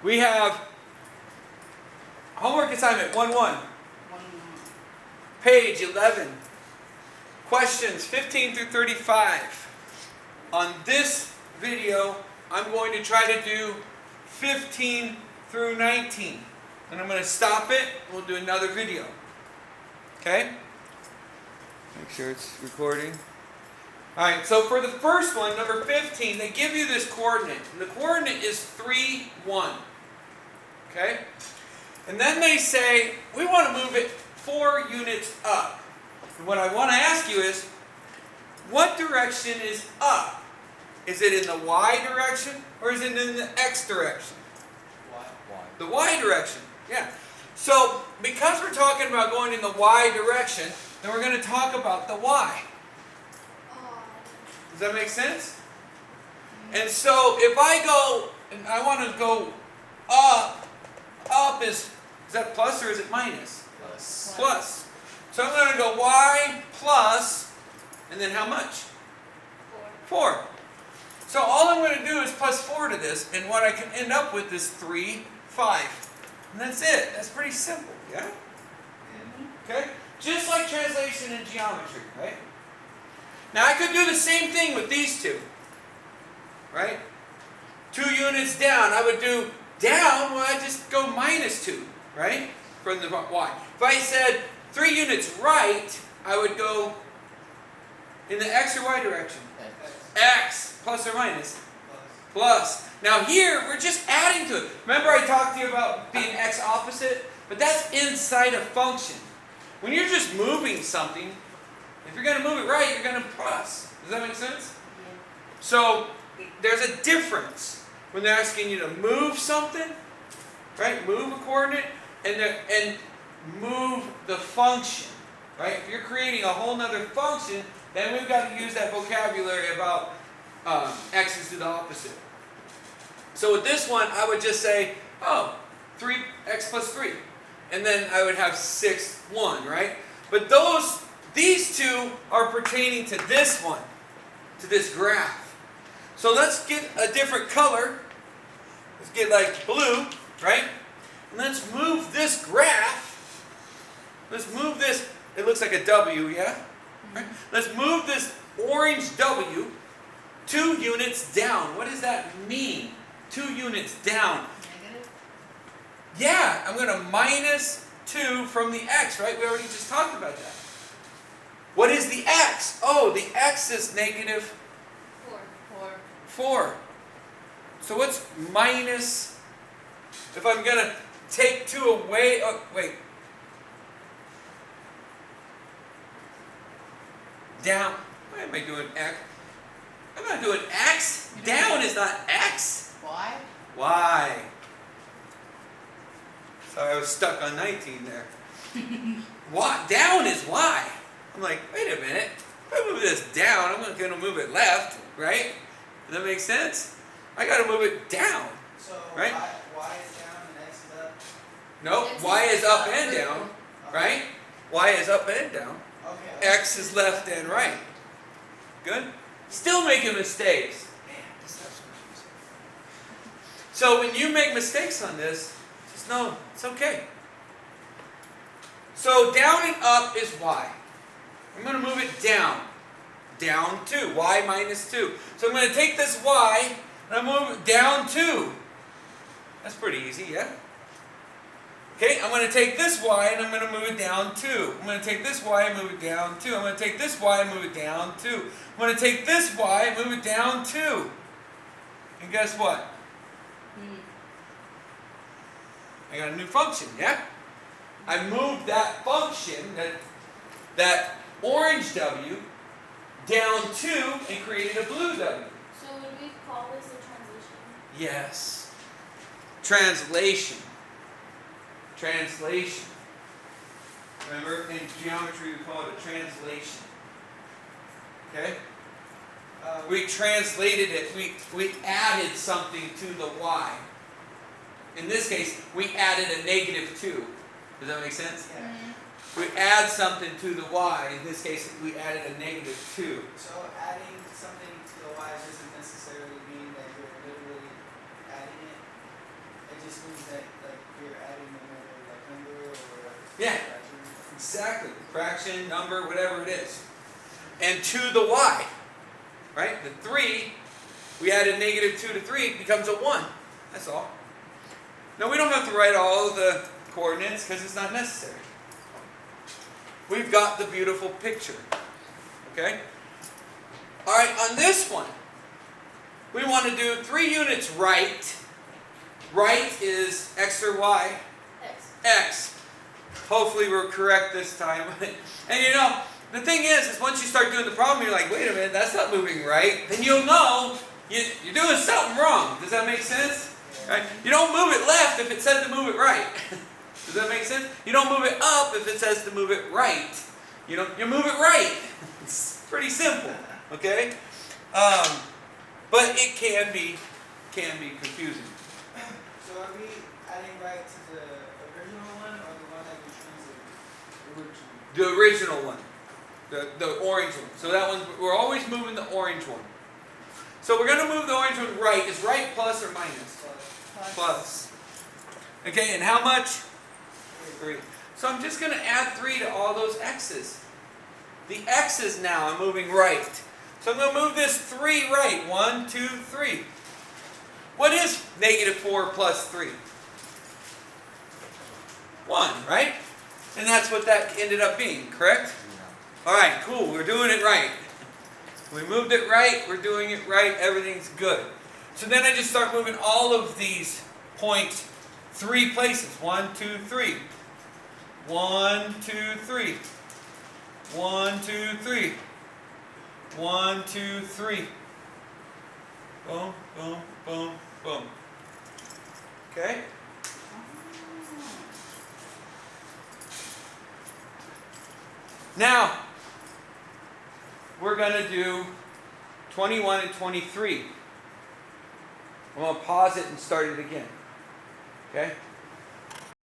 We have homework assignment 1-1, page 11, questions 15 through 35. On this video, I'm going to try to do 15 through 19. And I'm going to stop it. We'll do another video. Okay? Make sure it's recording. Alright, so for the first one, number 15, they give you this coordinate. And the coordinate is 3, 1. Okay? And then they say, we want to move it 4 units up. And what I want to ask you is, what direction is up? Is it in the Y direction or is it in the X direction? Y. The Y direction, yeah. So, because we're talking about going in the Y direction, then we're going to talk about the Y. Does that make sense? And so, if I go, and I want to go up is that plus or is it minus? Plus. Plus. So I'm going to go Y plus, and then how much? 4. So all I'm going to do is plus 4 to this, and what I can end up with is 3, 5. And that's it. That's pretty simple, yeah? Okay? Just like translation and geometry, right? Now I could do the same thing with these two, right? 2 units down. I would do down, well, I just go minus 2, right? From the Y. If I said 3 units right, I would go in the X or Y direction? X, plus or minus? Plus. Now here, we're just adding to it. Remember I talked to you about being X opposite? But that's inside a function. When you're just moving something, if you're going to move it right, you're going to plus. Does that make sense? So, there's a difference when they're asking you to move something, right? Move a coordinate, and move the function, right? If you're creating a whole nother function, then we've got to use that vocabulary about X is to the opposite. So with this one, I would just say, oh, 3x plus 3. And then I would have 6, 1, right? But these two are pertaining to this one, to this graph. So let's get a different color. Let's get like blue, right? And let's move this graph. Let's move this. It looks like a W, yeah? Right? Let's move this orange W 2 units down. What does that mean? 2 units down. Negative? Yeah, I'm going to minus 2 from the X, right? We already just talked about that. What is the X? Oh, the X is negative 4. So what's minus, if I'm going to take 2 away, oh, wait. Down, why am I doing X? I'm not doing X. Down is not X. Y? Y. Sorry, I was stuck on 19 there. Y. Down is Y. I'm like, wait a minute. If I move this down, I'm going to move it left, right? Does that make sense? I got to move it down. So right? Y is down and X is up? No, Y is up and down, right? Y is up and down. Okay. X is left and right. Good? Still making mistakes. Man, this stuff's confusing. So when you make mistakes on this, just know it's okay. So down and up is Y. I'm going to move it down. Down 2. Y minus 2. So I'm going to take this Y and I move it down 2. That's pretty easy, yeah? Okay, I'm going to take this Y and I'm going to move it down 2. I'm going to take this Y and move it down 2. I'm going to take this Y and move it down 2. I'm going to take this Y and move it down 2. And guess what? I got a new function, yeah? I moved that function, that orange W, down 2 and created a blue W. So would we call this a transition? Yes. Translation. Translation. Remember, in geometry we call it a translation. Okay? We translated it. We added something to the Y. In this case, we added a negative 2. Does that make sense? Yeah. We add something to the Y. In this case, we added a negative 2. So adding something to the Y doesn't necessarily mean that you're literally adding it. It just means that like you're adding another like number or Yeah. fraction. Exactly. Fraction, number, whatever it is. And to the y. Right? The 3, we added negative 2 to 3, it becomes a 1. That's all. Now we don't have to write all of the coordinates because it's not necessary. We've got the beautiful picture. Okay? Alright, on this one, we want to do 3 units right. Right is x or y? X. X. Hopefully we're correct this time. And you know, the thing is once you start doing the problem, you're like, wait a minute, that's not moving right. Then you'll know you're doing something wrong. Does that make sense? Right? You don't move it left if it says to move it right. Does that make sense? You don't move it up if it says to move it right. You move it right. It's pretty simple. Okay? But it can be confusing. So are we adding right to the original one or the one that we translated? The original one. The orange one. So that one, we're always moving the orange one. So we're going to move the orange one right. Is right plus or minus? Plus. Okay, and how much? 3. So I'm just going to add 3 to all those x's. The x's now I'm moving right. So I'm going to move this 3 right. 1, 2, 3. What is negative 4 plus 3? 1, right? And that's what that ended up being, correct? Alright, cool. We're doing it right. We moved it right. We're doing it right. Everything's good. So then I just start moving all of these points 3 places. 1, 2, 3. 1, 2, 3. 1, 2, 3. 1, 2, 3. Boom, boom, boom, boom. Okay? Now, we're going to do 21 and 23. I'm going to pause it and start it again. Okay?